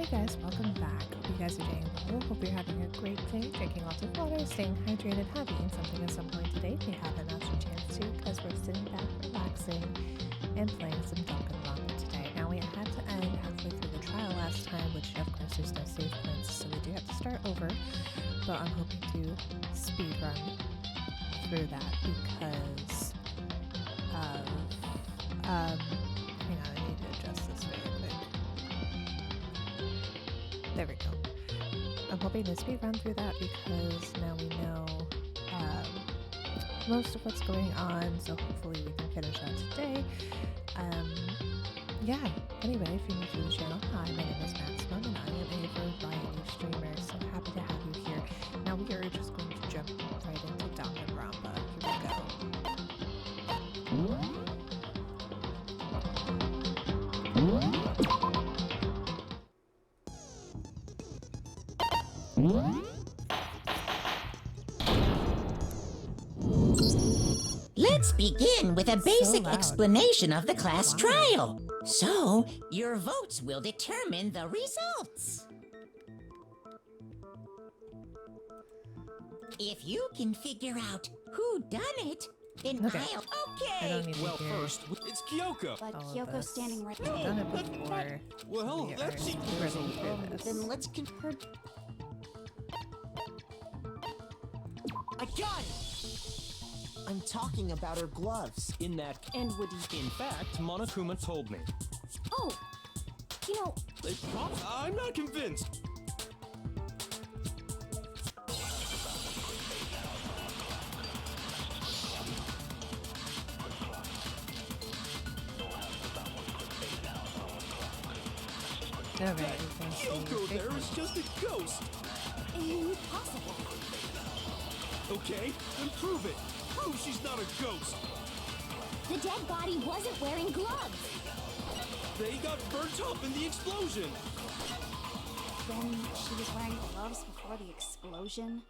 Hey guys, welcome back. Hope you guys are doing well. Hope you're having a great day, drinking lots of water, staying hydrated, having something at some point today if you have an extra chance to, because we're sitting back, relaxing, and playing some Danganronpa today. Now we had to end halfway through the trial last time, which of course there's no save points, so we do have to start over, but I'm hoping to speed run through that because hang on, I need to adjust this really quick. There we go. I'm hoping to speed run through that because now we know most of what's going on, so hopefully we can finish that today. Yeah, anyway, if you're new to the channel, hi, my name is Maximum and I am a variety streamer, so happy to have you here. Now we are just going to jump right into Danganronpa. Here we go. Let's begin with a basic explanation of the class trial. So, your votes will determine the results. If you can figure out who done it, then Okay. I'll... I don't need Well, to hear first, it's Kyoko. But all of Kyoko's this. standing right We've there. done it before. Well, We that are seems running through this. Then let's her. I got it! I'm talking about her gloves. in that. And Woody. In fact, Monokuma told me. Oh! You know, I'm not convinced. Alright, we can see Kyoko big there is just a ghost. impossible. Okay, then prove it. Prove she's not a ghost. The dead body wasn't wearing gloves. They got burnt up in the explosion. Then she was wearing gloves before the explosion.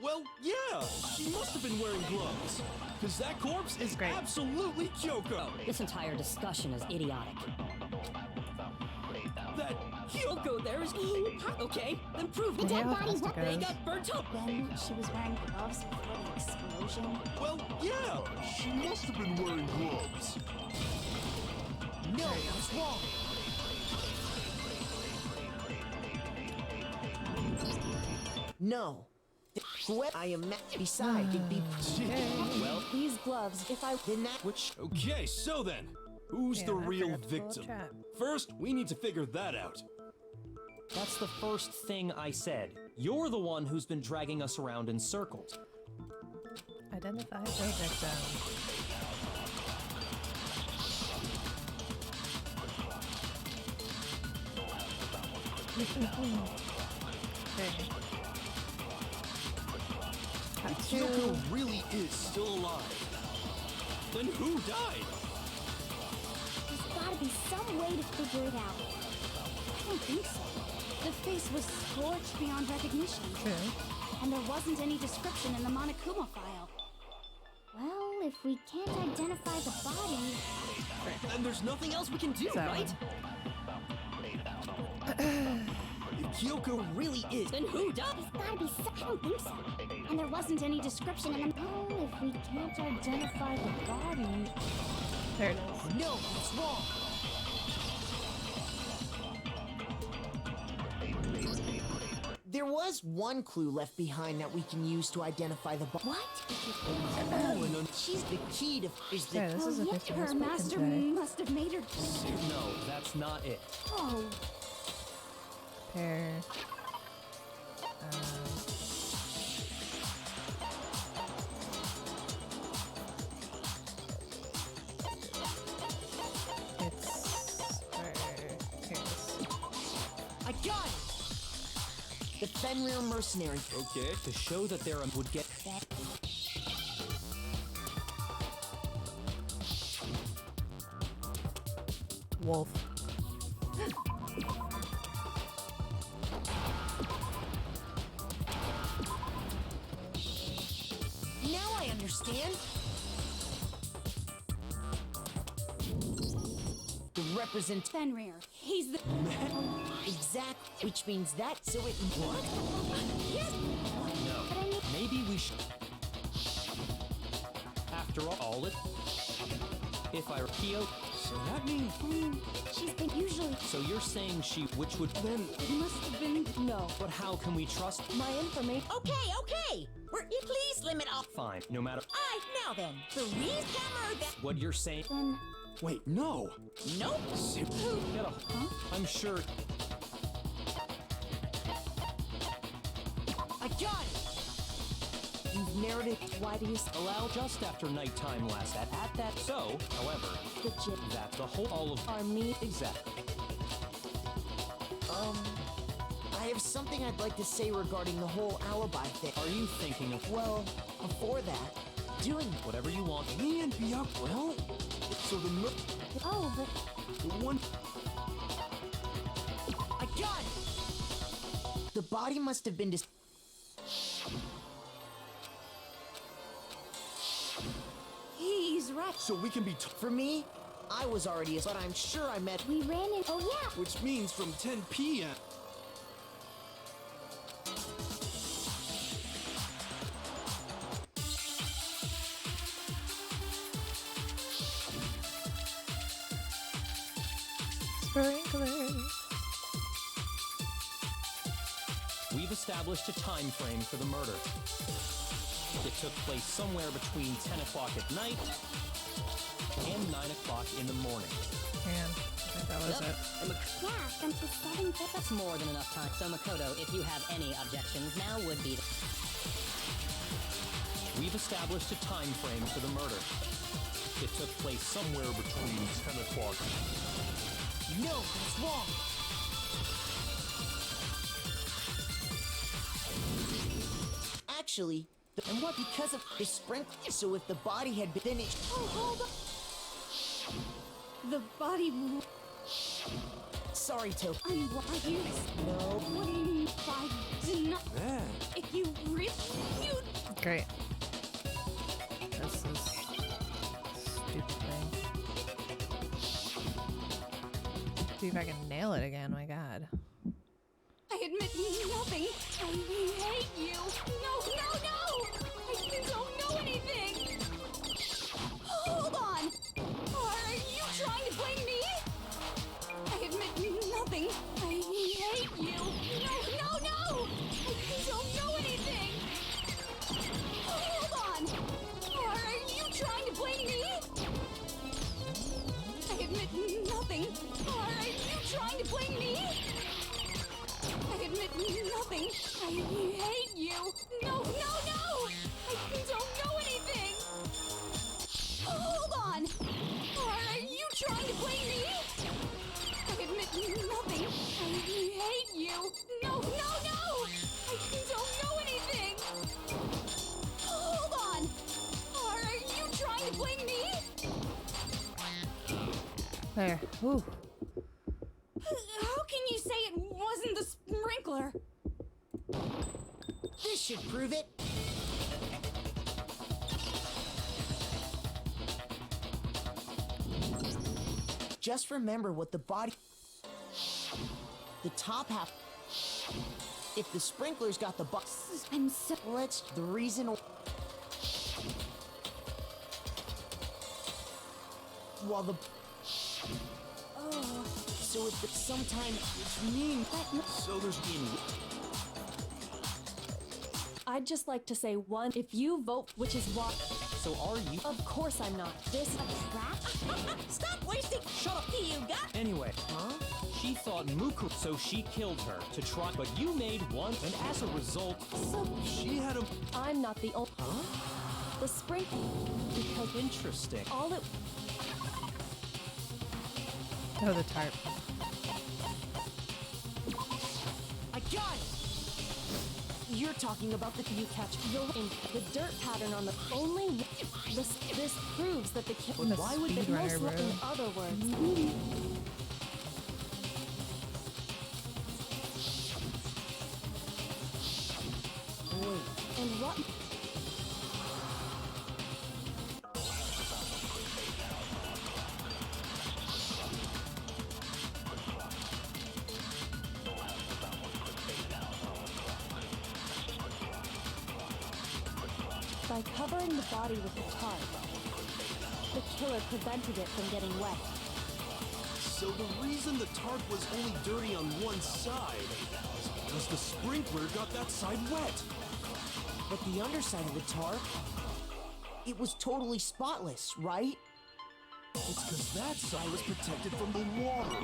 Well, yeah, she must have been wearing gloves. Because that corpse is Great. absolutely Kyoko. This entire discussion is idiotic. That Kyoko. Kyoko, there is... Okay, then prove The it. dead how body fast it was. They goes. got burnt up. Then she was wearing gloves before the explosion. Well, yeah, she must have been wearing gloves. No, that's wrong. No. Whoever I am beside could be. Well, These gloves, if I. Then that. which... Okay, so then, who's Yeah, the I real forgot to pull victim? chat. First, we need to figure that out. That's the first thing I said. You're the one who's been dragging us around in circles. Identify the victim. Okay. Cut If to- Kyoko really is still alive, then who died? There's gotta be some way to figure it out. I don't think so. The face was scorched beyond recognition. True. And there wasn't any description in the Monokuma file. Well, if we can't identify the body... And there's nothing else we can do, So- right? If Kyoko really is, Then who died? There's gotta be some... I don't think so. And there wasn't any description in the... Well, if we can't identify the body... There it is. No, that's wrong. There was one clue left behind that we can use to identify the body. What? She's the key to. Is the Yeah, this is a Oh, victim her who's spoken master today. must have made her... No, that's not it. Oh, Pair. It's where here it is. I got it. The Fenrir mercenary. okay. To show that there would get... Wolf. Now I understand. the represent Fenrir. He's the. exact, which means that. So it what? Yes. But I mean, Maybe we should. After all, if I Kyo, So that means she's been usually. so you're saying she, which would then, It must have been. No. but how can we trust? My information. Okay. Please limit off. Fine, no matter Now then, the reason hammer that. what you're saying. Then. wait, no. Nope. Get a, I'm sure. I got it. You've narrowed it. Why do you. Allow just after nighttime last at that. So, however, The gym. that the whole all of Are me. exactly. I have something I'd like to say regarding the whole alibi thing. Are you thinking of Well, before that, doing whatever you want? Me and Byaku. Well, so Oh, but. the one. I got it. The body must have been He's right. So we can be. For me, I was already, but I'm sure I met. We ran in. Oh, yeah. Which means from 10 p.m. Sprinklers. We've established a time frame for the murder. It took place somewhere between 10 o'clock at night and 9 o'clock in the morning. Man, I think that was it. Yeah, since the 7 That's more than enough time. So Makoto, if you have any objections, now would be the... We've established a time frame for the murder. It took place somewhere between 10 o'clock. No, it's wrong. Actually, and what? Because of the sprinkler. So if the body had been, then it. Oh, hold on. The body. Sorry, Tope. I'm you. No. What do you mean by deny? Yeah. If you really. You. Great. This is stupid thing. See if I can nail it again. My God. I admit nothing. I hate you. No, no, no! I don't know anything! Hold on! Are you trying to blame me? I admit nothing. I hate you. No, no, no! I don't know anything! Hold on! Are you trying to blame me? I admit nothing. Are you trying to blame me? I admit nothing. I hate you. No, no, no! I don't know anything! Hold on! Are you trying to blame me? I admit nothing. I hate you. No, no, no! I don't know anything! Hold on! Are you trying to blame me? There. Ooh. How can you say it wasn't the sprinkler? This should prove it. Just remember what the body. The top half. If the sprinklers got the box, I'm so. let's. The reason. While the. So if the, sometime it's mean. So there's been. I'd just like to say one, if you vote, which is why. So are you? Of course I'm not. This Stop wasting. Shut up. You got. Anyway, she thought Muku, so she killed her to try. But you made one, and as a result, She had a. I'm not the only. The spring. Because interesting. all it. Oh, the tarp. I got it. You're talking about the. You catch the dirt pattern on the only. This proves that the kid. The Why would they speedrunner, most? bro. In other words. And what? By covering the body with the tarp, the killer prevented it from getting wet. So the reason the tarp was only dirty on one side is because the sprinkler got that side wet. But the underside of the tarp, it was totally spotless, right? It's because that side was protected from the water.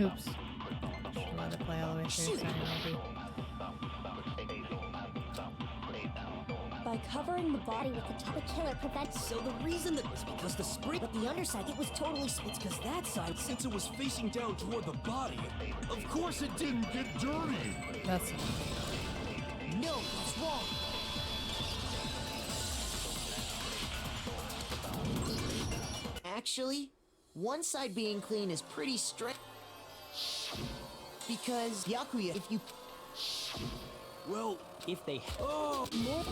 Oops. Should let it play all the way through. Sorry, maybe. By covering the body with the tarp, the killer prevents. So the reason that was because the spring, but the underside, it was totally. It's because that side, Since it was facing down toward the body, of course it didn't get dirty. That's no, that's wrong. Actually, one side being clean is pretty strict. Because Yakuya, if you. Well, If they oh, More.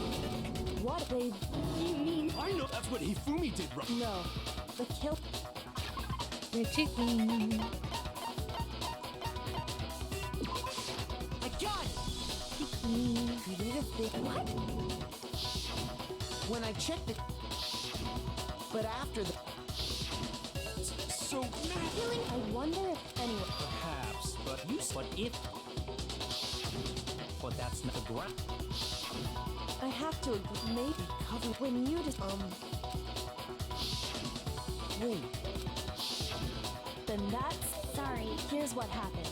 What they. You mean I know that's what Hifumi did, right? No. The kill. You're cheating. I got it! Creative thing. What? When I checked the. But after the. So I wonder if anyone. perhaps, but if. But that's not the ground. I have to agree. Maybe cover when you just. Wait. Then that's. Sorry. Here's what happened.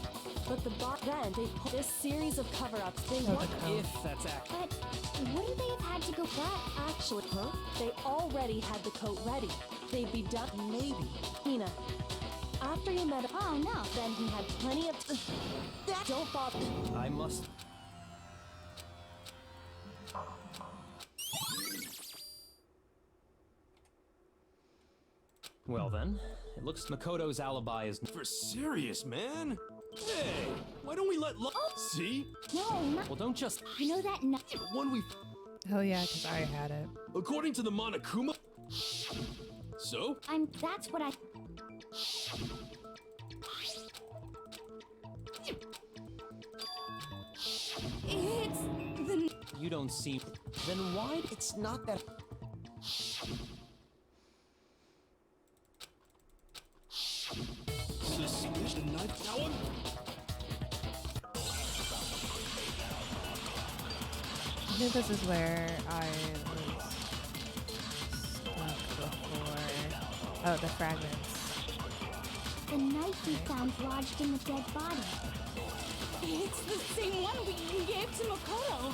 But the then they pulled this series of cover-ups. They Oh, want. the coat. If that's accurate. but wouldn't they have had to go back? Actually, they already had the coat ready. They'd be done. Maybe. Hina. After you met. Oh no. Then he had plenty of. That. Don't bother. I must. Well then, it looks Makoto's alibi is. for serious, man. Hey, why don't we let see? No, not. Well, don't just. I know that. No. The one we, Oh yeah, because I had it. according to the Monokuma. So, That's what I. It's the. You don't seem. Then why? It's not that. suspicion knife. Now I'm. I think this is where I was stuck before. Oh, the fragments. The knife we found lodged in the dead body. It's the same one we gave to Makoto.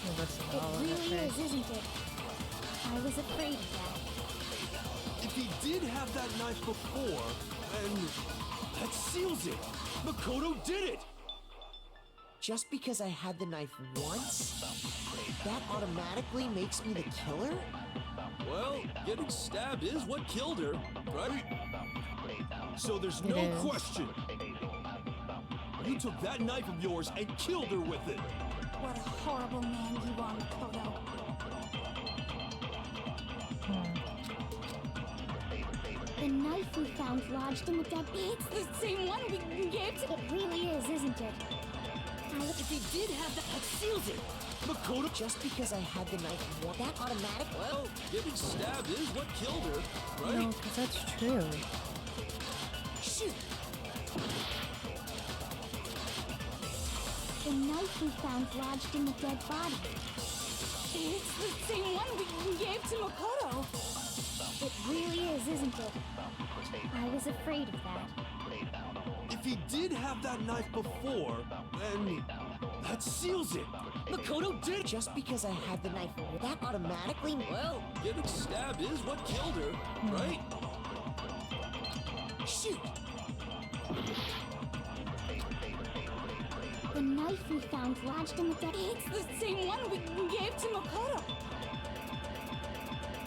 I'll listen to It all of it really first. is, isn't it? I was afraid of that. If he did have that knife before, then that seals it. Makoto did it. Just because I had the knife once, that automatically makes me the killer? Well, getting stabbed is what killed her, right? So there's no is. question. You took that knife of yours and killed her with it. What a horrible man you are, Makoto. The knife we found lodged in the dead. It's the same one we gave to. It really is, isn't it? If he did have that seals it! Makoto. Just because I had the knife once, that automatic. Well, getting stabbed is what killed her, right? No, because that's true. Shoot! The knife we found lodged in the dead body. It's the same one we gave to Makoto. It really is, isn't it? I was afraid of that. If he did have that knife before, then that seals it. Makoto did it. Just because I had the knife, that automatically. Well, getting stabbed is what killed her, right? Shoot! The knife we found lodged in the dead. It's the same one we gave to Makoto.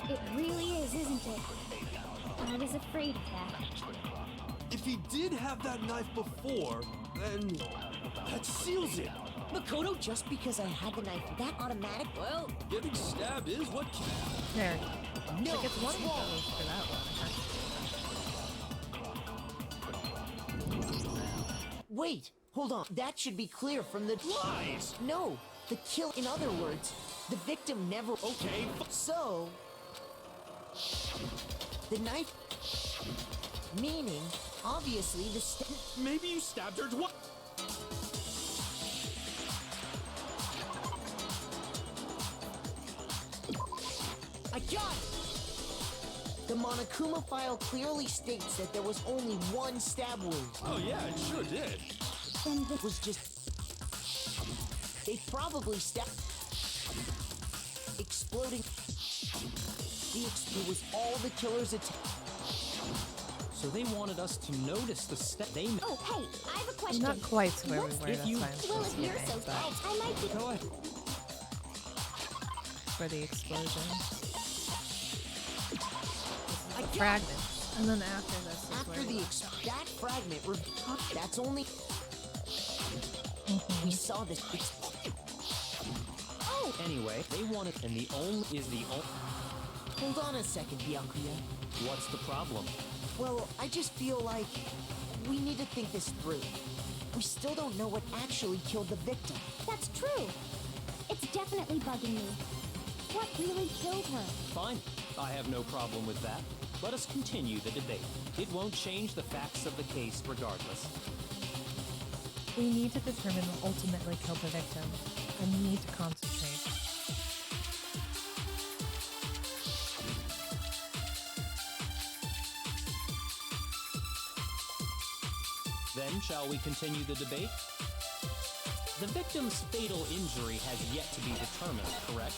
It really is, isn't it? I was afraid of that. If he did have that knife before, then that seals it. Makoto, just because I had the knife, that automatic. Well, getting stabbed is what killed. There. No, Like it's one it's of wrong. those for that one. Wait, hold on. That should be clear from the. Lies! No, The kill, in other words, the victim never. Okay, So, the knife, meaning, obviously, maybe you stabbed her twice. I got it! The Monokuma file clearly states that there was only one stab wound. Oh yeah, it sure did. And it was just. They probably stabbed. Exploding. It was all the killer's attempt. So they wanted us to notice the step they made. Oh, hey, I have a question. Not quite to where we were. If That's you- why I'm Well, supposed if to you're get so it, but tight, I might be. Go ahead. for the explosion. I got it. Fragment. And then after this is After where the we- that fragment, that's only. We saw this. Oh, Anyway, they wanted, and the only is the only. Hold on a second, Byakuya. What's the problem? Well, I just feel like we need to think this through. We still don't know what actually killed the victim. that's true. It's definitely bugging me. What really killed her? Fine. I have no problem with that. Let us continue the debate. It won't change the facts of the case regardless. We need to determine what ultimately killed the victim, and we need to concentrate. Then, shall we continue the debate? The victim's fatal injury has yet to be determined, correct?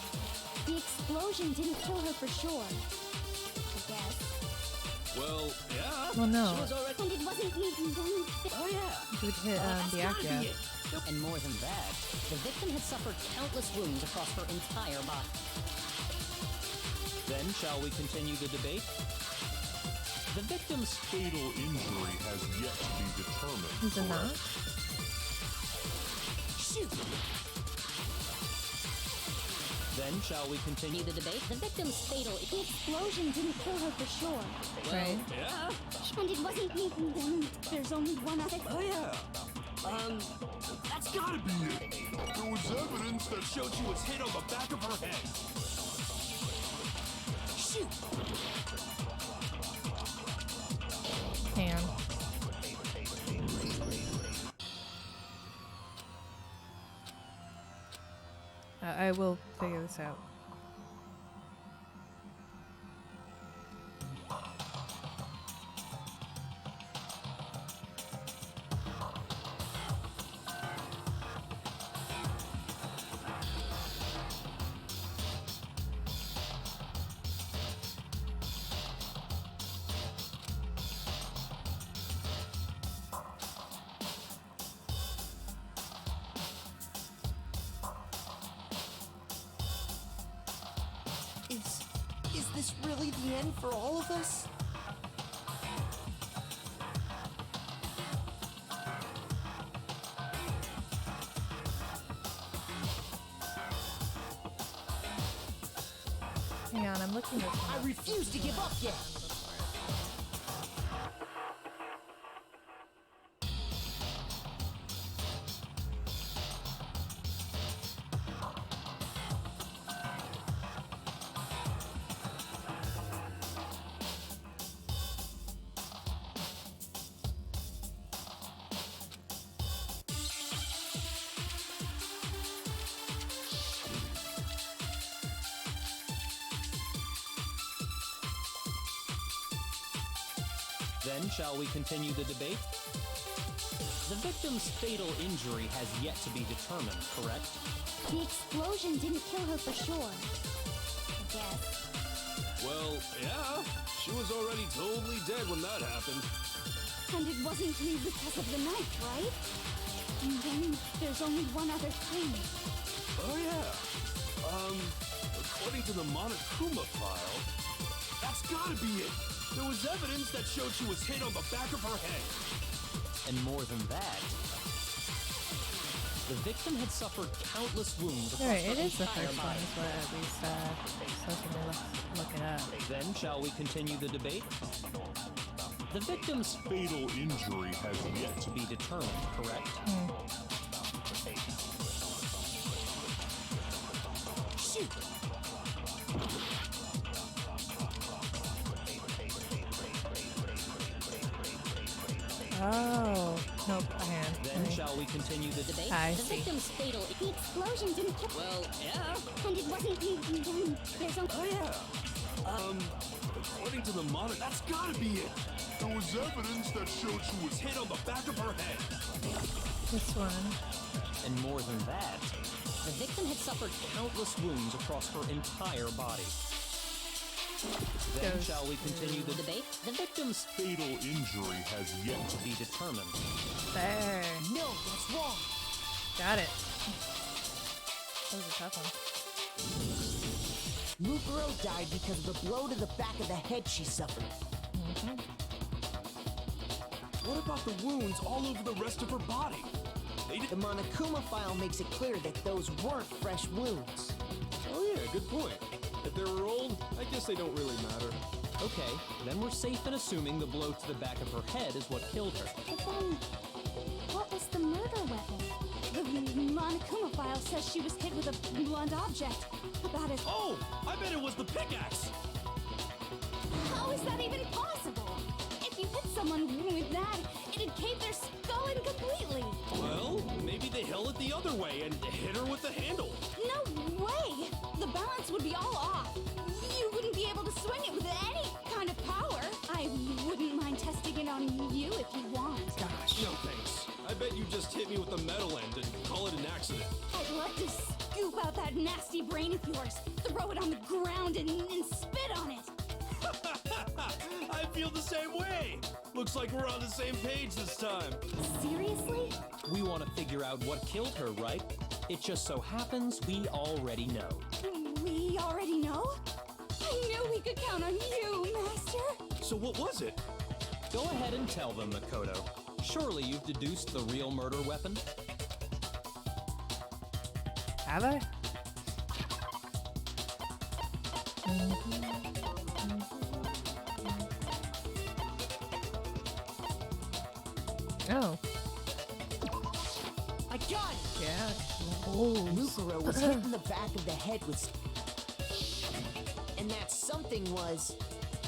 The explosion didn't kill her for sure. I guess. Well, yeah. Well, no. And it wasn't me who done it. Oh yeah. Who'd hit Byakuya? And more than that, the victim had suffered countless wounds across her entire body. Then, shall we continue the debate? The victim's Fatal injury has yet to be determined. Is it not? Shoot! Then, shall we continue The debate, the victim's fatal. The explosion didn't kill her for sure. Right? Yeah? And it wasn't me who done it. There's only one other. Oh yeah. That's gotta be it. There was evidence that showed she was hit on the back of her head. Shoot! Can. I will figure this out. Is this really the end for all of us? Hang on, I'm looking at I refuse to give up yet. Then, shall we continue the debate? The victim's fatal injury has yet to be determined, correct? The explosion didn't kill her for sure. I guess. Well, yeah. She was already totally dead when that happened. And it wasn't me because of the knife, right? And then there's only one other thing. Oh yeah. According to the Monokuma file, that's gotta be it. There was evidence that showed she was hit on the back of her head. And more than that, the victim had suffered countless wounds across Alright, her it is the entire first one, body. is what at least supposed to look it up. Then, shall we continue the debate? The victim's Fatal injury has yet to be determined, correct? Oh, nope, a hand. Then shall we continue the debate? I The see. victim's fatal. The explosion didn't kill. Well, yeah. And it wasn't even. There's no. Oh yeah. According to the monitor, that's gotta be it. There was evidence that showed she was Hit on the back of her head. This one. And more than that, the victim had suffered countless wounds across her entire body. Then Goes shall we continue the debate? The victim's fatal injury has yet to be determined. There. No, that's wrong. Got it. That was a tough one. Mukuro died because of the blow to the back of the head she suffered. What about the wounds all over the rest of her body? The Monokuma file makes it clear that those weren't fresh wounds. Oh yeah, good point. If they were old, I guess they don't really matter. Okay, then we're safe in assuming the blow to the back of her head is what killed her. But then, what was the murder weapon? The Monokuma file says she was hit with a blunt object. About as. Oh, I bet it was the pickaxe. How is that even possible? If you hit someone with that, it'd cave their skull in completely. Well, maybe they held it the other way and hit her with the handle. No way! The balance would be all off. You wouldn't be able to swing it with any kind of power. I wouldn't mind testing it on you if you want. Gosh. No thanks. I bet you just hit me with the metal end and call it an accident. I'd love to scoop out that nasty brain of yours, throw it on the ground and spit on it. I feel the same way. Looks like we're on the same page this time. Seriously? We want to figure out what killed her, right? It just so happens we already know. We already know? I knew we could count on you, Master. So what was it? Go ahead and tell them, Makoto. Surely you've deduced the real murder weapon? Have I? Oh. I got it! Yeah. Oh. Mukuro was hit in the back of the head with... And that something was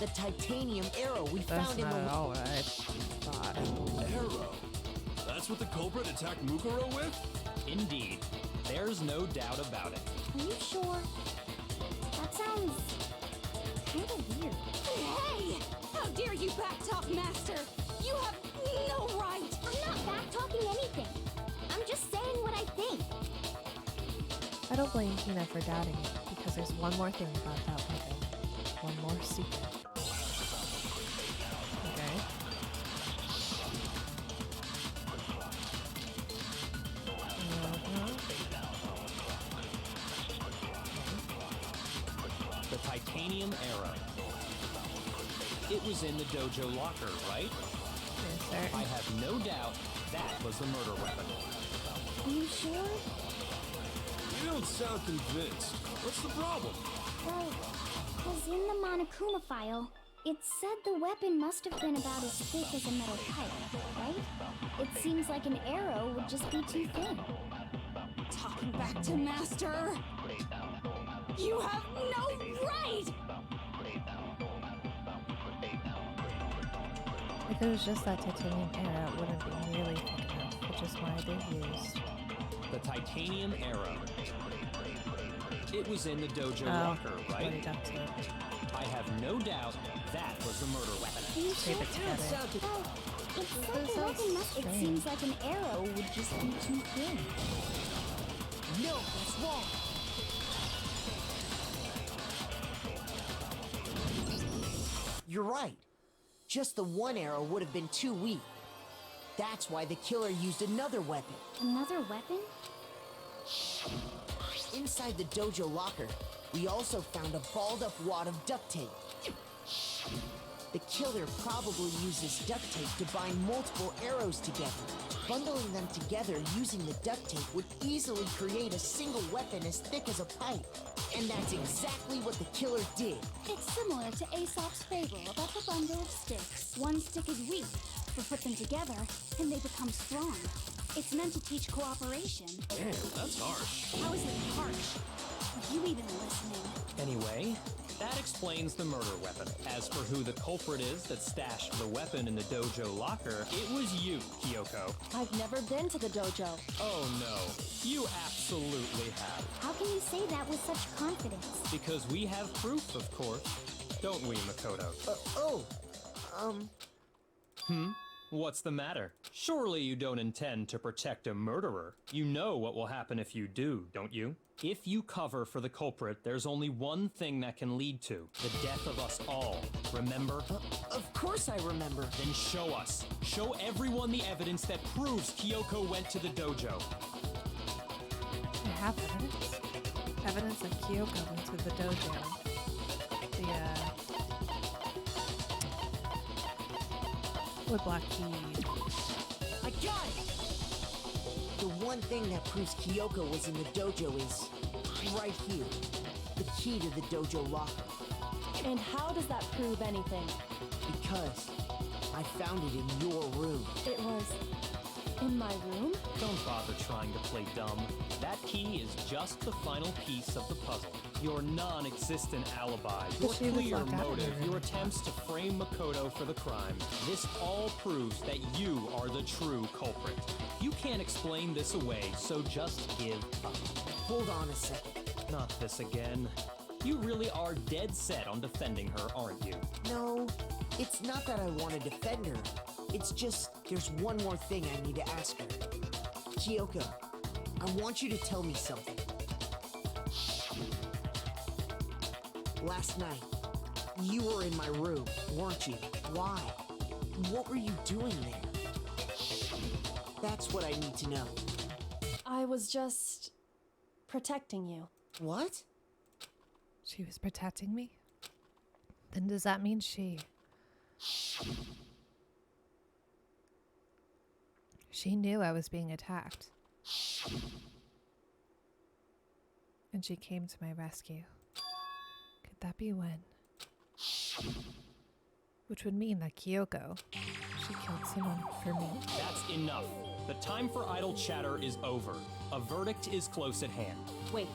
the titanium arrow we That's found in the... not all what I thought. Arrow. That's what the culprit attacked Mukuro with? Indeed. There's no doubt about it. Are you sure? That sounds kind of weird. Hey! How dare you backtalk, Master? You have no right! I'm not backtalking anything. I'm just saying what I think. I don't blame Hina for doubting it, because there's one more thing about that weapon. One more secret. Okay. The titanium arrow. It was in the dojo locker, right? Yes, sir. I have no doubt that was the murder weapon. Are you sure? You don't sound convinced. What's the problem? Well, because in the Monokuma file, it said the weapon must have been about as thick as a metal pipe, right? It seems like an arrow would just be too thin. Talking back to Master! You have no right! If it was just that titanium arrow, it wouldn't be nearly thick enough, which is why they're used. The titanium arrow. It was in the dojo Oh, locker, bloody right? duct tape. I have no doubt that was the murder weapon. Are you Tape sure? it together. Well, it said the sounds weapon must. It strange. seems like an arrow would just be too thin. No, that's wrong. You're right. Just the one arrow would have been too weak. That's why the killer used another weapon. Another weapon? Inside the dojo locker, we also found a balled up wad of duct tape. The killer probably uses duct tape to bind multiple arrows together. Bundling them together using the duct tape would easily create a single weapon as thick as a pipe. And that's exactly what the killer did. It's similar to Aesop's fable about the bundle of sticks. One stick is weak, to put them together, and they become strong. It's meant to teach cooperation. Damn, that's harsh. How is it harsh? Are you even listening? Anyway, that explains the murder weapon. As for who the culprit is that stashed the weapon in the dojo locker, it was you, Kyoko. I've never been to the dojo. Oh no, you absolutely have. How can you say that with such confidence? Because we have proof, of course. Don't we, Makoto? What's the matter? Surely you don't intend to protect a murderer. You know what will happen if you do, don't you? If you cover for the culprit, there's only one thing that can lead to the death of us all. Remember? Of course I remember. Then show us. Show everyone the evidence that proves Kyoko went to the dojo. I have evidence. Evidence that Kyoko went to the dojo. With Black Key. I got it! The one thing that proves Kyoko was in the dojo is right here. The key to the dojo locker. And how does that prove anything? Because I found it in your room. It was in my room? Don't bother trying to play dumb. That key is just the final piece of the puzzle. Your non-existent alibi, your she was clear locked out of motive, your room. your attempts to frame Makoto for the crime. This all proves that you are the true culprit. You can't explain this away, so just give up. Hold on a second. Not this again. You really are dead set on defending her, aren't you? No, it's not that I want to defend her. It's just there's one more thing I need to ask her. Kyoko, I want you to tell me something. Last night, you were in my room, weren't you? Why? What were you doing there? That's what I need to know. I was just protecting you. What? She was protecting me? Then does that mean she knew I was being attacked? And she came to my rescue. Could that be when? Which would mean that Kyoko, she killed someone for me. That's enough. The time for idle chatter is over. A verdict is close at hand. Wait.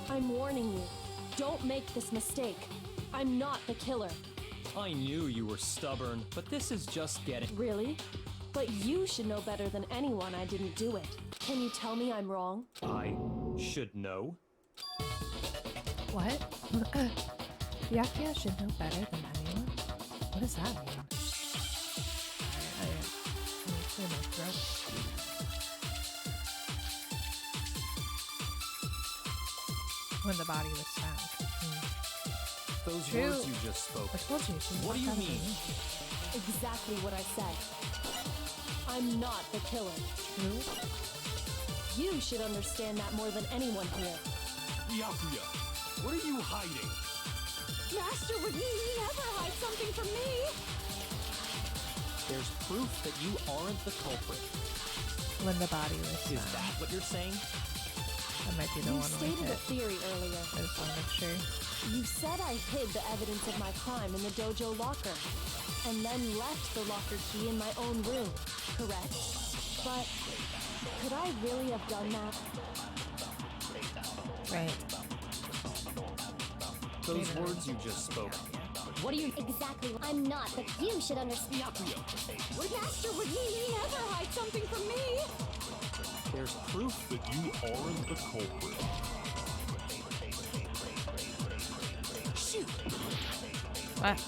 I'm warning you. Don't make this mistake. I'm not the killer. I knew you were stubborn, but this is just getting... Really? But you should know better than anyone I didn't do it. Can you tell me I'm wrong? I should know? What? Byakuya should know better than anyone? What does that mean? I clear my throat. When the body was found. Those True. words you just spoke. I told you. She What do you walked out of mean? the room. Exactly what I said. I'm not the killer. True? You should understand that more than anyone here. Byakuya, what are you hiding? Master would never hide something from me! There's proof that you aren't the culprit. When the body was Is found. that what you're saying? That might be the You one stated we a hit. theory earlier. I just want to make sure. You said I hid the evidence of my crime in the dojo locker, and then left the locker key in my own room, correct? But could I really have done that? Right. Those words you just spoke. What do you exactly? I'm not, but you should understand. Master would never hide something from me. There's proof that you aren't the culprit. Shoot! What?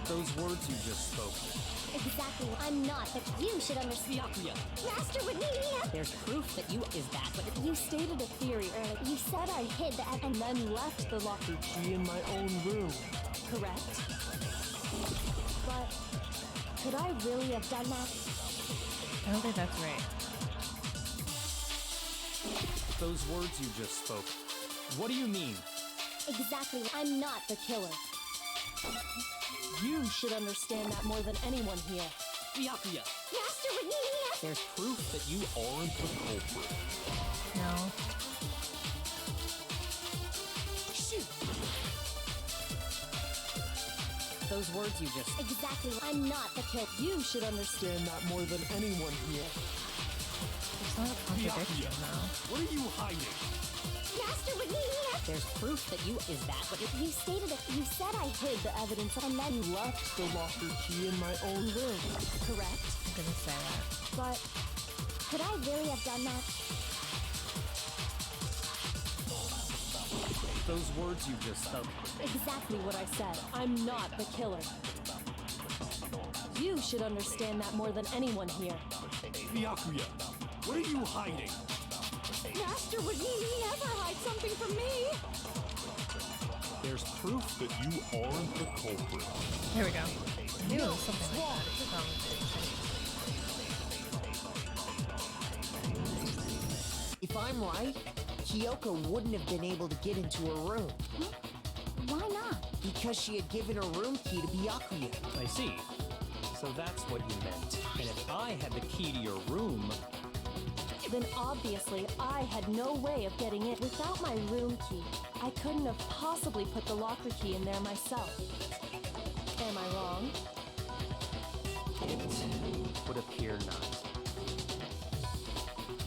Those words you just spoke. Exactly. I'm not, but you should understand. Master would never. There's proof that you is that what You stated a theory earlier. You said I hid the And then left the locker key in my own room, correct? But could I really have done that? I don't think that's right. Those words you just spoke. What do you mean? Exactly. I'm not the killer. You should understand that more than anyone here. Byakuya, Master would never. there's proof that you aren't the culprit. No. Shoot! Those words you just... Exactly. I'm not the kid. You should understand that more than anyone here. It's not a contradiction, Byakuya, though. what are you hiding? Master would need. There's proof that you... Is that what it... You stated it. You said I hid the evidence and then You left the locker key in my own room. correct. I'm gonna say that. But could I really have done that? Those words you just spoke. Exactly what I said. I'm not the killer. You should understand that more than anyone here. Byakuya, what are you hiding? Master would never hide something from me. There's proof that you aren't the culprit. Here we go. I knew it was something like that. It's a conversation. If I'm right, Kyoko wouldn't have been able to get into her room Why not? because she had given her room key to Byakuya. I see. So that's what you meant. And if I had the key to your room, Then obviously I had no way of getting in. Without my room key, I couldn't have possibly put the locker key in there myself. Am I wrong? it would appear not.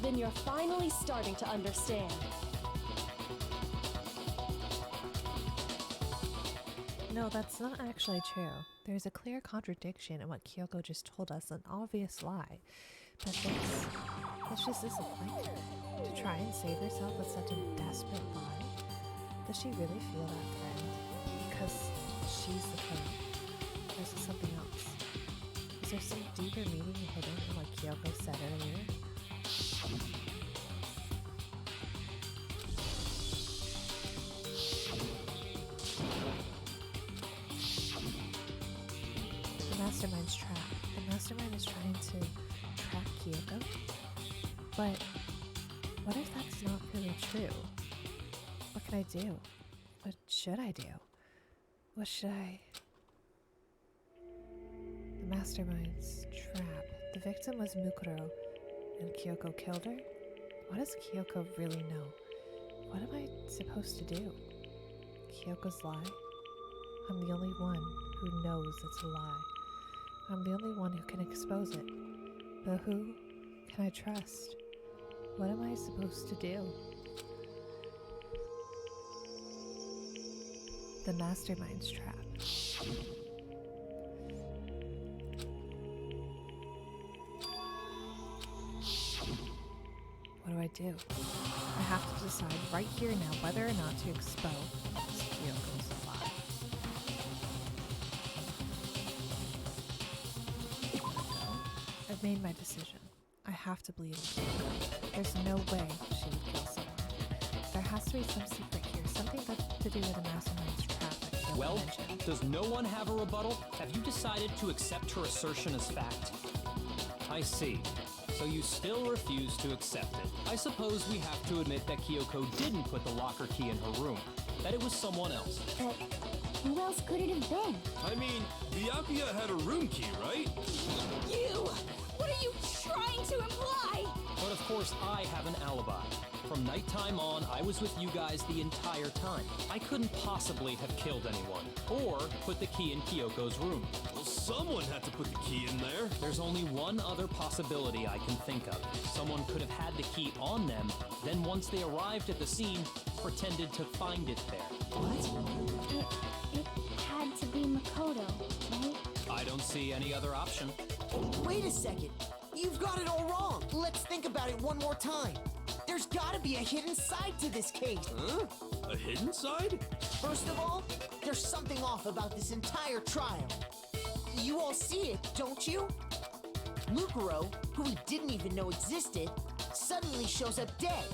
Then you're finally starting to understand. No, that's not actually true. There's a clear contradiction in what Kyoko just told us, an obvious lie. But this just isn't like her. To try and save herself with such a desperate lie? Does she really feel that threatened? Because she's the killer? Or is it something else? Is there some deeper meaning hidden in what Kyoko said earlier? The mastermind's trap. The mastermind is trying to trap Kyoko. But what if that's not really true? What can I do? What should I do? What should I... The mastermind's trap. The victim was Mukuro, and Kyoko killed her? What does Kyoko really know? What am I supposed to do? Kyoko's lie? I'm the only one who knows it's a lie. I'm the only one who can expose it. But who can I trust? What am I supposed to do? The mastermind's trap. What do I do? I have to decide right here now whether or not to expose Kyoko's lie. I've made my decision. I have to believe in Kyoko. There's no way she would kill someone. There has to be some secret here, something to do with the mastermind's trap that Kyoko Well, mentioned. does no one have a rebuttal? Have you decided to accept her assertion as fact? I see. So you still refuse to accept it. I suppose we have to admit that Kyoko didn't put the locker key in her room. That it was someone else. But who else could it have been? I mean, Byakuya had a room key, right? You! What are you trying to imply? But of course, I have an alibi. From nighttime on, I was with you guys the entire time. I couldn't possibly have killed anyone, or put the key in Kyoko's room. Well, someone had to put the key in there. There's only one other possibility I can think of. Someone could have had the key on them, then once they arrived at the scene, pretended to find it there. It had to be Makoto, right? I don't see any other option. Wait a second. You've got it all wrong. Let's think about it one more time. There's gotta be a hidden side to this case. Huh? A hidden side? First of all, there's something off about this entire trial. You all see it, don't you? Mukuro, who we didn't even know existed, suddenly shows up dead.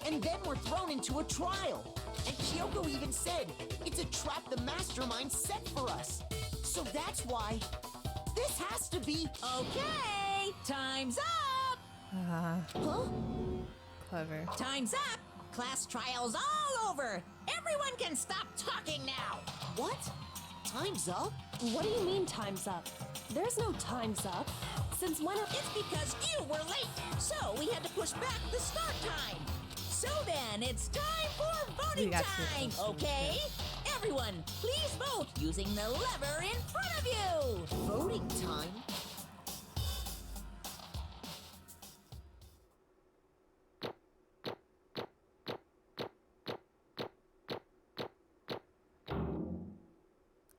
And then we're thrown into a trial. And Kyoko even said, it's a trap the mastermind set for us. So that's why this has to be... Okay, time's up! Ah, Huh? clever. Time's up! Class trial's all over! Everyone can stop talking now! What? Time's up? What do you mean time's up? There's no time's up. Since when? It's because you were late, so we had to push back the start time. So then, it's time for voting We got time, to. okay? everyone, please vote using the lever in front of you. Voting time?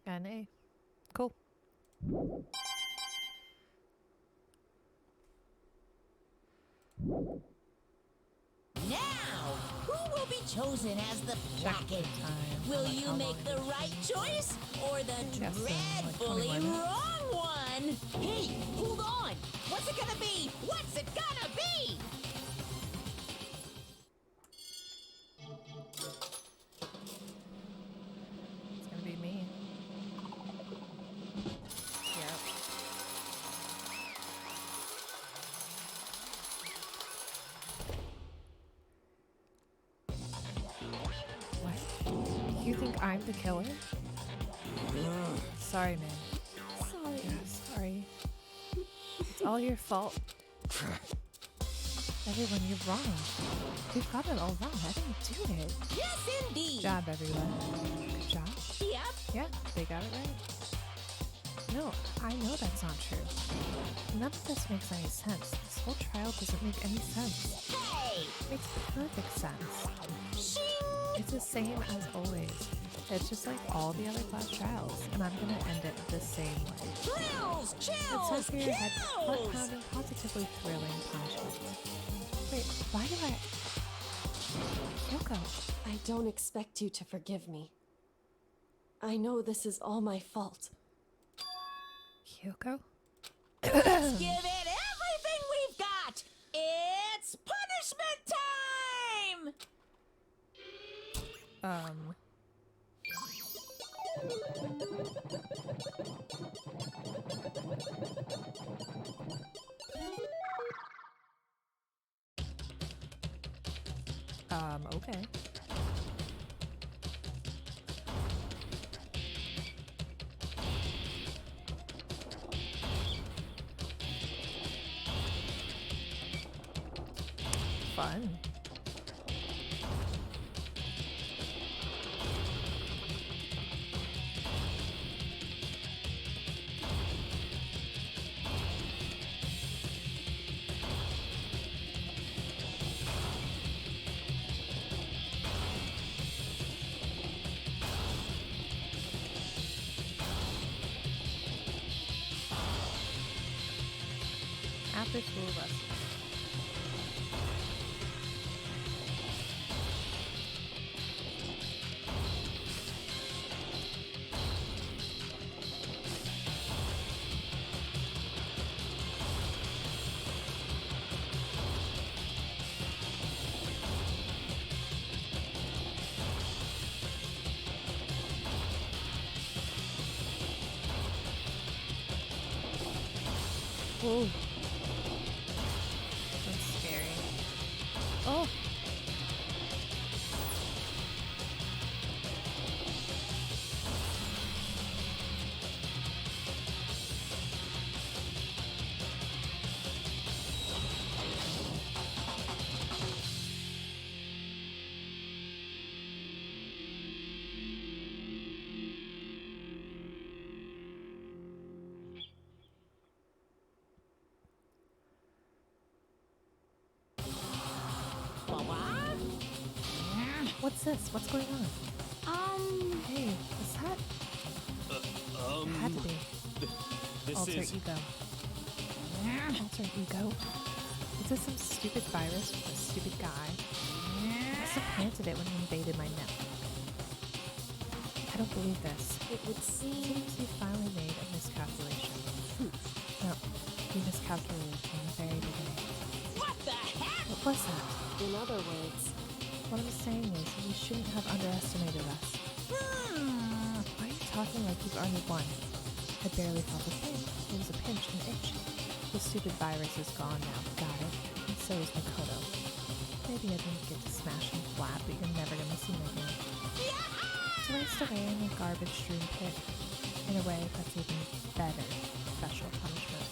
Got an A. Cool. Now, who will be chosen as the bracket? Will you make the right choice or the dreadfully wrong one? Hey, hold on! What's it gonna be? What's it gonna be? It's gonna be me. Yep. What? You think I'm the killer? Sorry, man. Sorry. Yeah, sorry. It's all your fault. Everyone, you're wrong. We've got it all wrong. I didn't do it. Yes, indeed. Good job, everyone. Good job. Yep. Yeah, they got it right. No, I know that's not true. None of this makes any sense. This whole trial doesn't make any sense. Hey! It makes perfect sense. Shing! It's the same as always. It's just like all the other class trials, and I'm gonna end it the same way. Thrills! It Chills! says here it had Kills! heart-pounding, positively thrilling punishment. Wait, why do I... Yoko, I don't expect you to forgive me. I know this is all my fault. Kyoko? Let's give it everything we've got! It's punishment time! Okay. Fun. After school lesson. Ooh. That's scary. Oh! What's this? What's going on? Hey, is that? It had to be. This Alter is... ego. Alter ego? Is this some stupid virus with a stupid guy? I supplanted it when he invaded my network. I don't believe this. It would It seem... seems you finally made a miscalculation. No, you miscalculated from the very beginning. What the heck? What was that? In other words, What I'm saying is, you shouldn't have underestimated us. Why are you talking like you've already won? I barely felt a thing. It was a pinch, an itch. The stupid virus is gone now, got it? And so is Makoto. Maybe I didn't get to smash him flat, but you're never gonna see him again. It's raced away in a garbage-strewn pit. In a way, that's even better special punishment.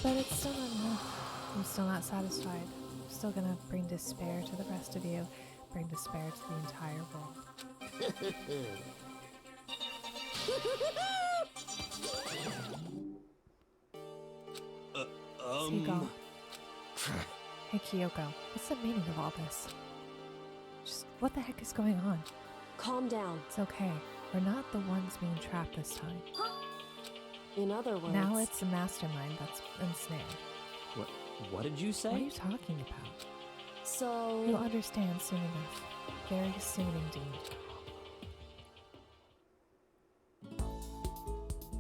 But it's still not enough. I'm still not satisfied. I'm still gonna bring despair to the rest of you. bring despair to the entire world. Seagull. Hey Kyoko, what's the meaning of all this? Just what the heck is going on? Calm down. It's okay. We're not the ones being trapped this time. In other words... Now it's the mastermind that's ensnared. What did you say? What are you talking about? So... You'll understand soon enough. Very soon indeed.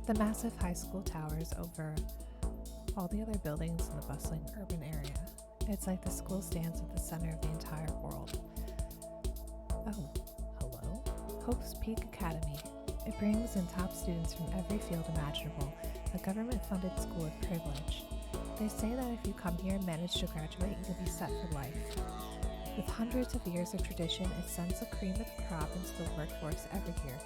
The massive high school towers over all the other buildings in the bustling urban area. It's like the school stands at the center of the entire world. Oh, hello? Hope's Peak Academy. It brings in top students from every field imaginable, a government-funded school of privilege. They say that if you come here and manage to graduate, you'll be set for life. With hundreds of years of tradition, it sends the cream of the crop into the workforce every year.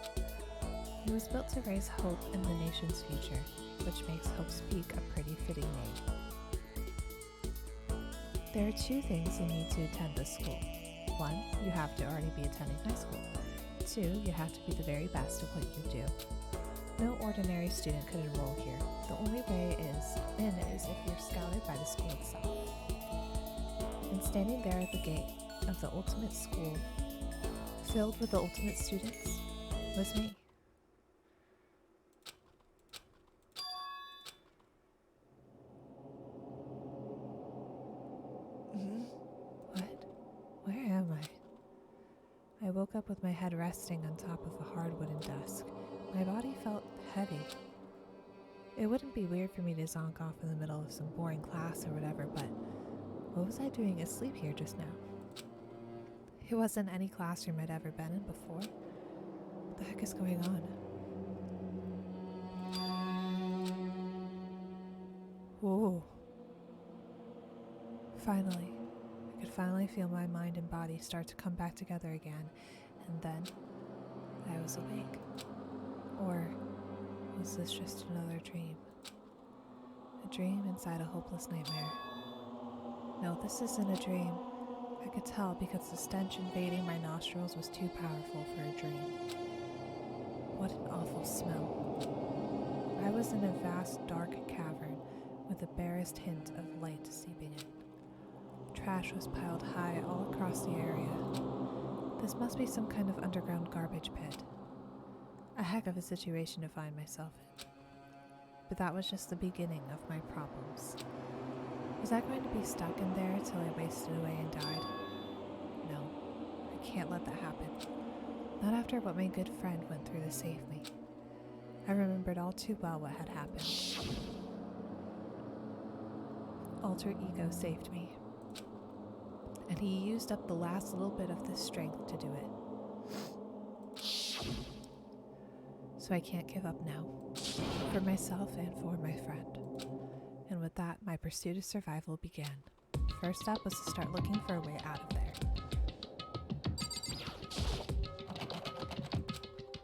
It was built to raise hope in the nation's future, which makes Hope's Peak a pretty fitting name. There are two things you need to attend this school. One, you have to already be attending high school. Two, you have to be the very best at what you do. No ordinary student could enroll here. The only way in is if you're scouted by the school itself. And standing there at the gate of the ultimate school, filled with the ultimate students, was me. What? Where am I? I woke up with my head resting on top of a hard wooden desk. My body felt heavy. It wouldn't be weird for me to zonk off in the middle of some boring class or whatever, but what was I doing asleep here just now? It wasn't any classroom I'd ever been in before. What the heck is going on? Whoa. Finally. I could finally feel my mind and body start to come back together again, and then I was awake. Or was this just another dream? A dream inside a hopeless nightmare. No, this isn't a dream. I could tell because the stench invading my nostrils was too powerful for a dream. What an awful smell. I was in a vast, dark cavern with the barest hint of light seeping in. Trash was piled high all across the area. This must be some kind of underground garbage pit. A heck of a situation to find myself in. But that was just the beginning of my problems. Was I going to be stuck in there till I wasted away and died? No, I can't let that happen. Not after what my good friend went through to save me. I remembered all too well what had happened. Alter Ego saved me. And he used up the last little bit of this strength to do it. So I can't give up now. For myself and for my friend. And with that, my pursuit of survival began. First up was to start looking for a way out of there.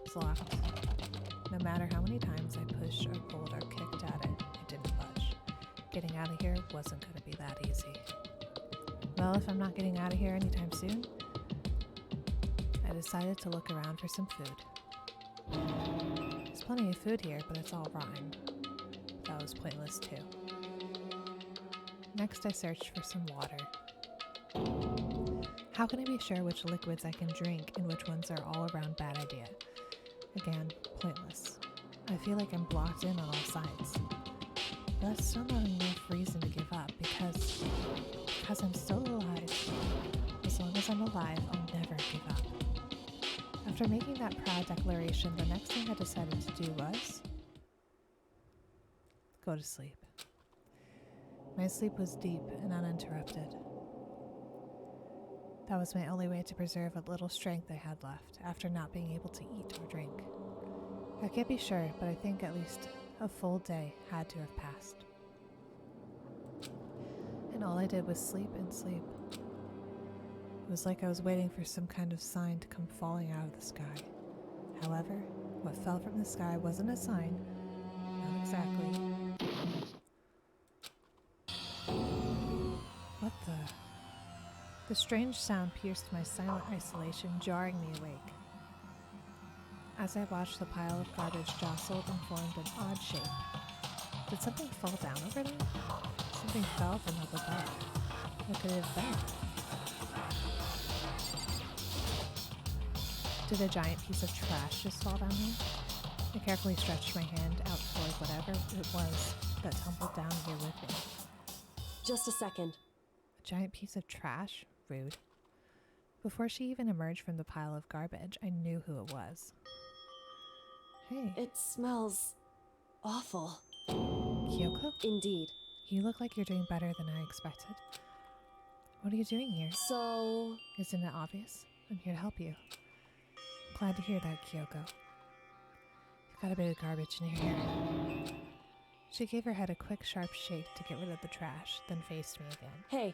It's locked. No matter how many times I pushed or pulled or kicked at it, it didn't budge. Getting out of here wasn't going to be that easy. Well, if I'm not getting out of here anytime soon, I decided to look around for some food. There's plenty of food here, but it's all rotten. That was pointless too. Next, I searched for some water. How can I be sure which liquids I can drink and which ones are all around bad idea? Again, pointless. I feel like I'm blocked in on all sides. But that's still not enough reason to give up because I'm still alive. As long as I'm alive, I'll never give up. After making that proud declaration, the next thing I decided to do was go to sleep. My sleep was deep and uninterrupted. That was my only way to preserve what little strength I had left after not being able to eat or drink. I can't be sure, but I think at least a full day had to have passed. And all I did was sleep and sleep. It was like I was waiting for some kind of sign to come falling out of the sky. However, what fell from the sky wasn't a sign. Not exactly. What the? The strange sound pierced my silent isolation, jarring me awake. As I watched, the pile of garbage jostled and formed an odd shape. Did something fall down over there? Something fell from up above. What could it have been? Did a giant piece of trash just fall down here? I carefully stretched my hand out toward whatever it was that tumbled down here with me. Just a second. A giant piece of trash? Rude. Before she even emerged from the pile of garbage, I knew who it was. Hey. It smells awful. Kyoko? Indeed. You look like you're doing better than I expected. What are you doing here? So... Isn't it obvious? I'm here to help you. Glad to hear that, Kyoko. You've got a bit of garbage in your hair. She gave her head a quick, sharp shake to get rid of the trash, then faced me again. Hey.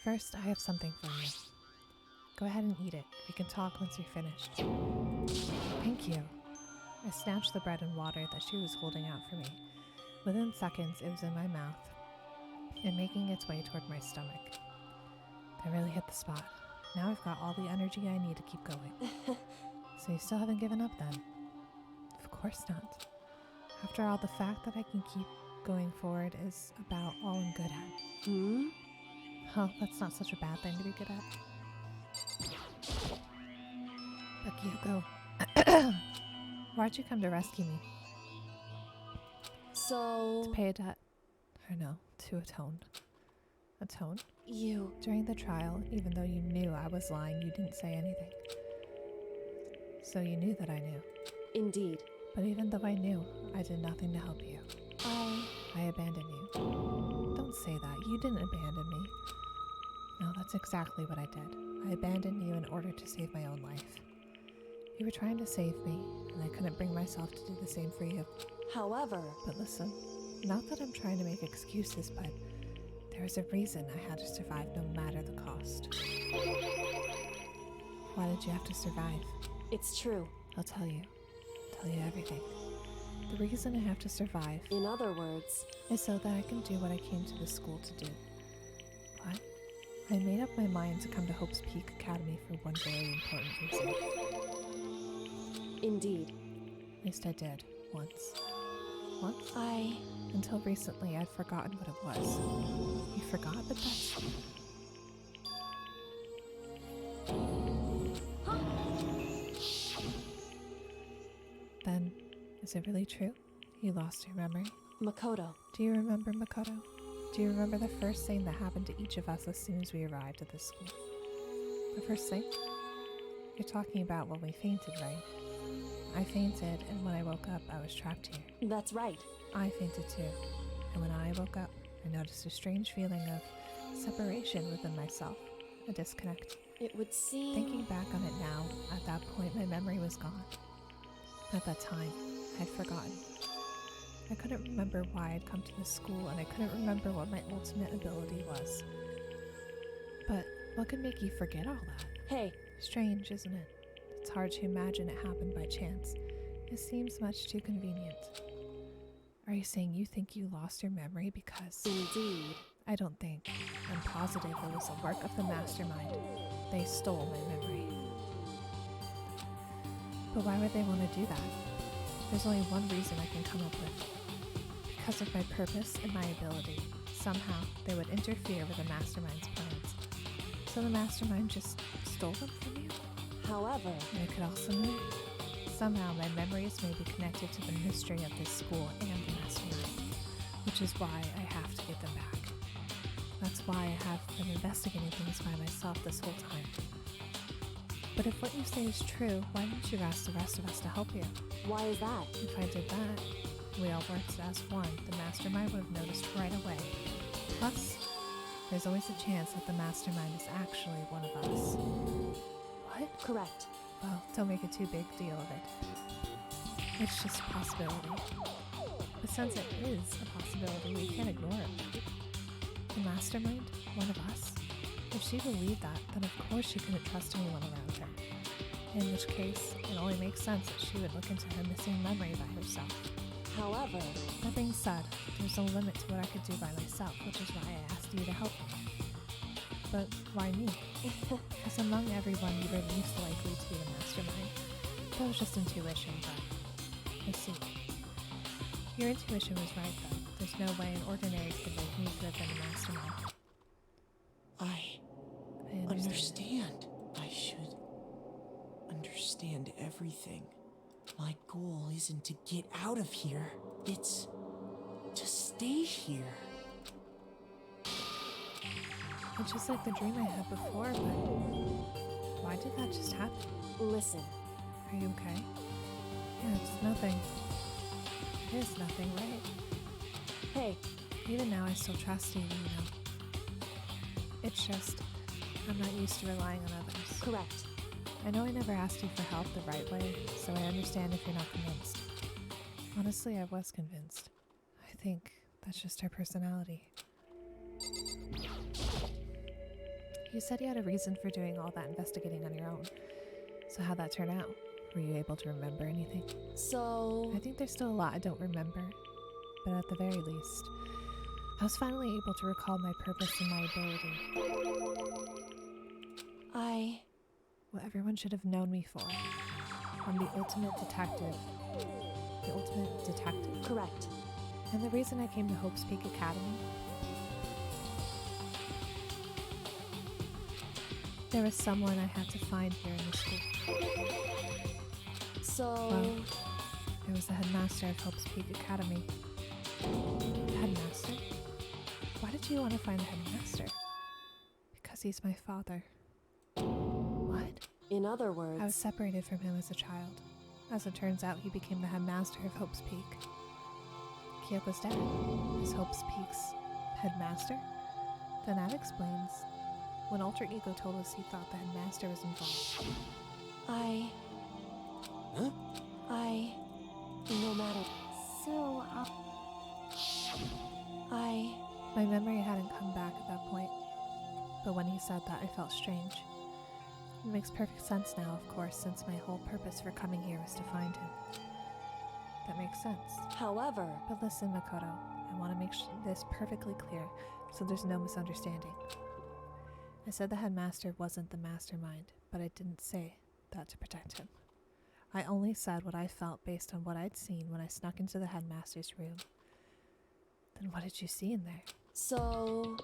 First, I have something for you. Go ahead and eat it. We can talk once you're finished. Thank you. I snatched the bread and water that she was holding out for me. Within seconds, it was in my mouth and making its way toward my stomach. That really hit the spot. Now I've got all the energy I need to keep going. So you still haven't given up then? Of course not. After all, the fact that I can keep going forward is about all I'm good at. Hmm? Oh, that's not such a bad thing to be good at. But Kyoko, why'd you come to rescue me? So... To pay a debt. Or no, to atone. Atone? You... During the trial, even though you knew I was lying, you didn't say anything. So you knew that I knew. Indeed. But even though I knew, I did nothing to help you. I abandoned you. Don't say that. You didn't abandon me. No, that's exactly what I did. I abandoned you in order to save my own life. You were trying to save me, and I couldn't bring myself to do the same for you. However... But listen, not that I'm trying to make excuses, but there was a reason I had to survive no matter the cost. Why did you have to survive? It's true. I'll tell you. Tell you everything. The reason I have to survive, In other words... is so that I can do what I came to this school to do. What? I made up my mind to come to Hope's Peak Academy for one very important reason. Indeed. At least I did. Once. Once? Until recently, I'd forgotten what it was. You forgot, but that's... Then, is it really true? You lost your memory? Makoto. Do you remember Makoto? Do you remember the first thing that happened to each of us as soon as we arrived at this school? The first thing? You're talking about when we fainted, right? I fainted, and when I woke up, I was trapped here. That's right. I fainted too, and when I woke up, I noticed a strange feeling of separation within myself, a disconnect. It would seem... Thinking back on it now, at that point my memory was gone. At that time, I'd forgotten. I couldn't remember why I'd come to this school, and I couldn't remember what my ultimate ability was. But what could make you forget all that? Hey. Strange, isn't it? It's hard to imagine it happened by chance. It seems much too convenient. Are you saying you think you lost your memory because... Indeed. I don't think. I'm positive it was a work of the mastermind. They stole my memory. But why would they want to do that? There's only one reason I can come up with. Because of my purpose and my ability. Somehow, they would interfere with the mastermind's plans. So the mastermind just stole them from you? However... And it could also mean somehow my memories may be connected to the mystery of this school and the mastermind, which is why I have to get them back. That's why I have been investigating things by myself this whole time. But if what you say is true, why didn't you ask the rest of us to help you? Why is that? If I did that, we all worked as one, the mastermind would have noticed right away. Plus, there's always a chance that the mastermind is actually one of us. What? Correct. Well, don't make a too big deal of it. It's just a possibility. But since it is a possibility, we can't ignore it. The mastermind? One of us? If she believed that, then of course she couldn't trust anyone around her. In which case, it only makes sense that she would look into her missing memory by herself. However... That being said, there's a limit to what I could do by myself, which is why I asked you to help me. But why me? Because among everyone, you were least likely to be the mastermind. That was just intuition, but I see. Your intuition was right, though. There's no way an ordinary kid like me could have been a mastermind. I understand. I should understand everything. My goal isn't to get out of here. It's to stay here. It's just like the dream I had before, but why did that just happen? Listen. Are you okay? Yeah, it's nothing. It is nothing, right? Hey. Even now, I still trust you, you know. It's just, I'm not used to relying on others. Correct. I know I never asked you for help the right way, so I understand if you're not convinced. Honestly, I was convinced. I think that's just her personality. You said you had a reason for doing all that investigating on your own. So how'd that turn out? Were you able to remember anything? So... I think there's still a lot I don't remember. But at the very least, I was finally able to recall my purpose and my ability. What everyone should have known me for. I'm the ultimate detective. The ultimate detective? Correct. And the reason I came to Hope's Peak Academy? There was someone I had to find here in the school. So... Well, it was the headmaster of Hope's Peak Academy. The headmaster? Why did you want to find the headmaster? Because he's my father. What? In other words... I was separated from him as a child. As it turns out, he became the headmaster of Hope's Peak. Kyoko's dad is Hope's Peak's headmaster? Then that explains. When Alter Ego told us he thought the headmaster was involved. No matter. So, My memory hadn't come back at that point. But when he said that, I felt strange. It makes perfect sense now, of course, since my whole purpose for coming here was to find him. That makes sense. However... But listen, Makoto, I want to make this perfectly clear, so there's no misunderstanding. I said the headmaster wasn't the mastermind, but I didn't say that to protect him. I only said what I felt based on what I'd seen when I snuck into the headmaster's room. Then what did you see in there? So...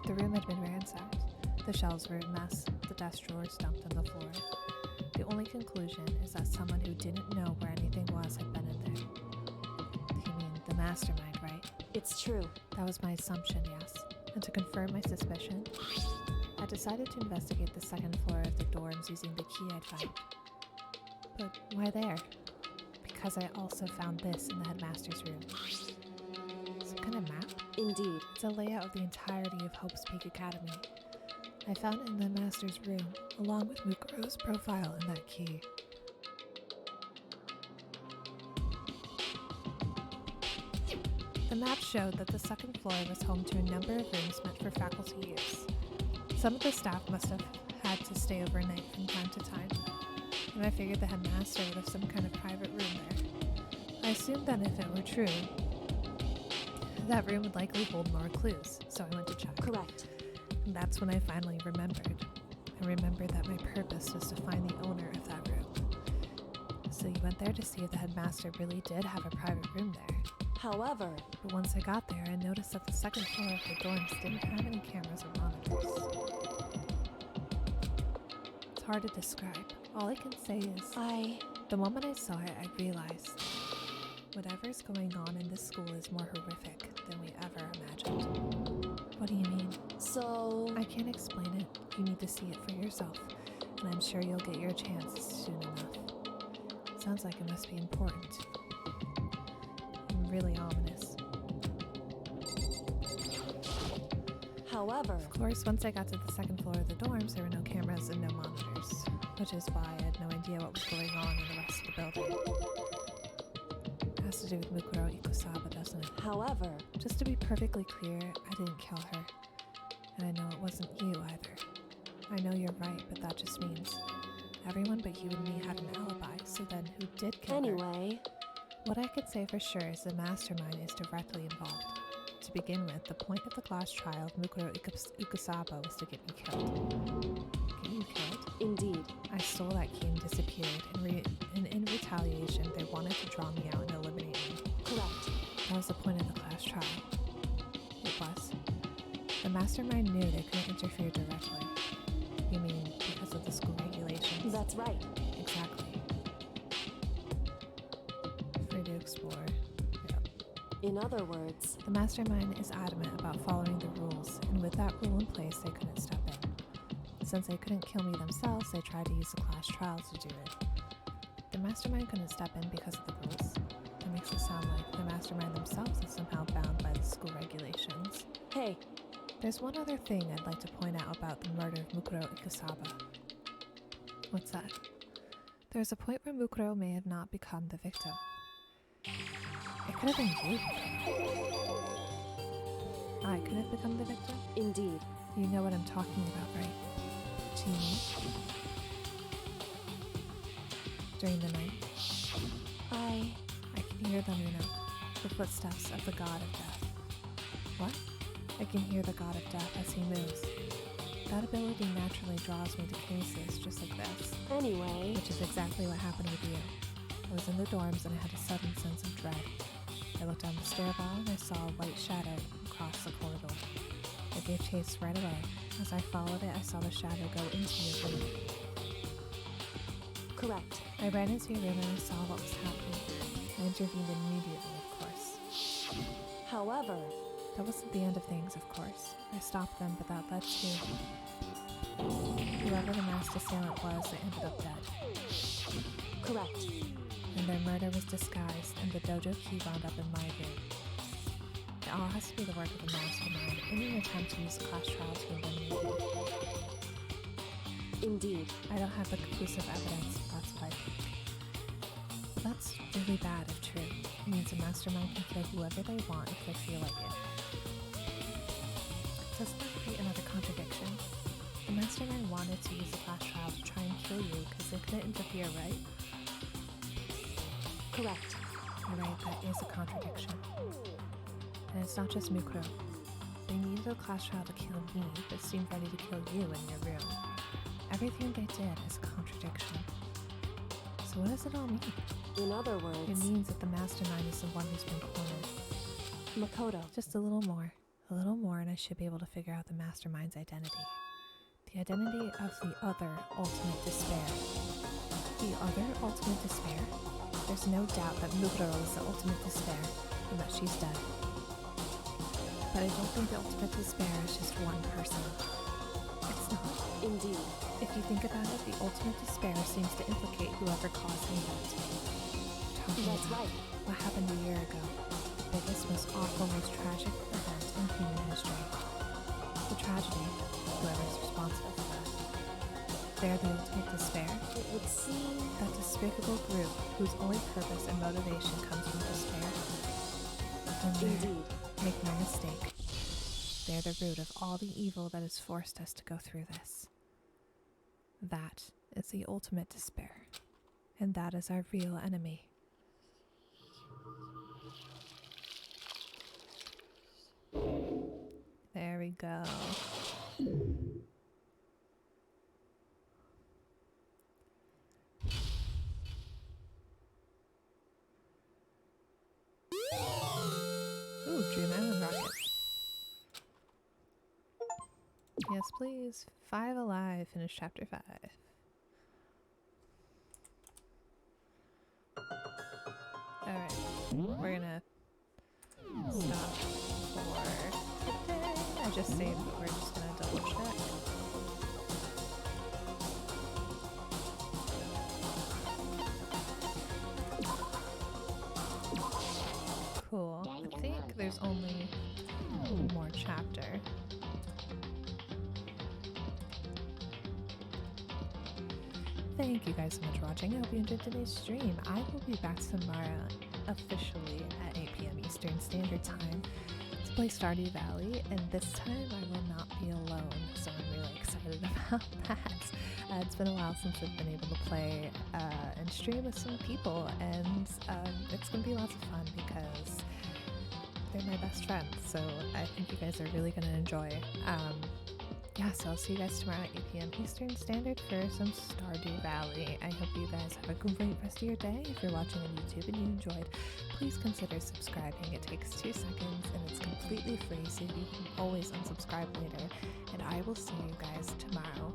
The room had been ransacked. The shelves were a mess, the desk drawers dumped on the floor. The only conclusion is that someone who didn't know where anything was had been in there. You mean the mastermind, right? It's true. That was my assumption, yes. And to confirm my suspicion, I decided to investigate the second floor of the dorms using the key I'd found. But why there? Because I also found this in the headmaster's room. Some kind of map? Indeed. It's a layout of the entirety of Hope's Peak Academy. I found it in the master's room, along with Mukuro's profile and that key. The map showed that the second floor was home to a number of rooms meant for faculty use. Some of the staff must have had to stay overnight from time to time, and I figured the headmaster would have some kind of private room there. I assumed that if it were true, that room would likely hold more clues, so I went to check. Correct. And that's when I finally remembered. I remembered that my purpose was to find the owner of that room. So you went there to see if the headmaster really did have a private room there. However... But once I got there, I noticed that the second floor of the dorms didn't have any cameras or monitors. It's hard to describe. All I can say is... The moment I saw it, I realized whatever's going on in this school is more horrific than we ever imagined. What do you mean? So... I can't explain it. You need to see it for yourself, and I'm sure you'll get your chance soon enough. Sounds like it must be important. And really ominous. However... Of course, once I got to the second floor of the dorms, there were no cameras and no monitors, which is why I had no idea what was going on in the rest of the building. It has to do with Mukuro Ikusaba, doesn't it? However... Just to be perfectly clear, I didn't kill her. And I know it wasn't you either. I know you're right, but that just means everyone but you and me had an alibi, so then who did kill her? Anyway... What I could say for sure is the mastermind is directly involved. It's To begin with, the point of the glass trial of Mukuro Ikusaba was to get me killed. Get you killed? Indeed. I stole that key and disappeared, and in retaliation, they wanted to draw me out and eliminate me. Correct. That was the point of the class trial. It was. The mastermind knew they couldn't interfere directly. You mean because of the school regulations? That's right. Exactly. Free to explore. Yep. In other words, The mastermind is adamant about following the rules, and with that rule in place, they couldn't step in. Since they couldn't kill me themselves, they tried to use the class trial to do it. The mastermind couldn't step in because of the rules. That makes it sound like the mastermind themselves is somehow bound by the school regulations. hey, There's one other thing I'd like to point out about the murder of Mukuro Ikusaba. What's that? There's a point where Mukuro may have not become the victim. It could have been you. I could have become the victim? indeed. You know what I'm talking about, right? Do you mean? During the night, I can hear them, the footsteps of the god of death. What? I can hear the god of death as he moves. That ability naturally draws me to cases just like this, Anyway, which is exactly what happened with you. I was in the dorms and I had a sudden sense of dread. I looked down the stairwell and I saw a white shadow across the corridor. I gave chase right away. As I followed it, I saw the shadow go into your room. correct. I ran into your room and I saw what was happening. I intervened immediately, of course. However, That wasn't the end of things, of course. I stopped them, but that led to whoever the masked assailant was, they ended up dead. correct. And their murder was disguised, and the dojo key wound up in my room. It all has to be the work of the mastermind in an attempt to use the class trial to eliminate me. Indeed. I don't have the conclusive evidence, that's what I think. But that's really bad if true. It means a mastermind can kill whoever they want if they feel like it. Doesn't that create another contradiction? The mastermind wanted to use the class trial to try and kill you because they couldn't interfere, right? Correct. You're right, that is a contradiction. And it's not just Mukuro. They needed a class trial to kill me, but seemed ready to kill you in your room. Everything they did is a contradiction. So what does it all mean? In other It words, means that the mastermind is the one who's been cornered. Makoto. Just a little more, and I should be able to figure out the mastermind's identity. The identity of the other ultimate despair. The other ultimate despair? There's no doubt that Mukuro is the ultimate despair, and that she's dead. But I don't think the ultimate despair is just one person. It's not. Indeed. If you think about it, the ultimate despair seems to implicate whoever caused the event. That's right. What happened a year ago? The biggest, most awful, most tragic event in human history. The tragedy, whoever's responsible for that. They're the ultimate despair. It would seem That despicable group whose only purpose and motivation comes from despair. And indeed. make no mistake, they're the root of all the evil that has forced us to go through this. That is the ultimate despair. And that is our real enemy. There we go. Ooh, Dream Island Rocket. Yes, please. 5 alive. Finish chapter 5. Alright. We're gonna stop for today. I just saved, but we're just gonna double check. Cool. I think there's only one more chapter. Thank you guys so much for watching. I hope you enjoyed today's stream. I will be back tomorrow officially at 8 p.m. Eastern Standard Time to play Stardew Valley, and this time I will not be alone, so I'm really excited about that. It's been a while since I've been able to play and stream with some people, and it's going to be lots of fun because they're my best friends, so I think you guys are really going to enjoy. Yeah, so I'll see you guys tomorrow at 8 p.m. Eastern Standard for some Stardew Valley. I hope you guys have a great rest of your day. If you're watching on YouTube and you enjoyed, please consider subscribing. It takes 2 seconds and it's completely free, so you can always unsubscribe later. And I will see you guys tomorrow.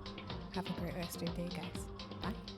Have a great rest of your day, guys. Bye.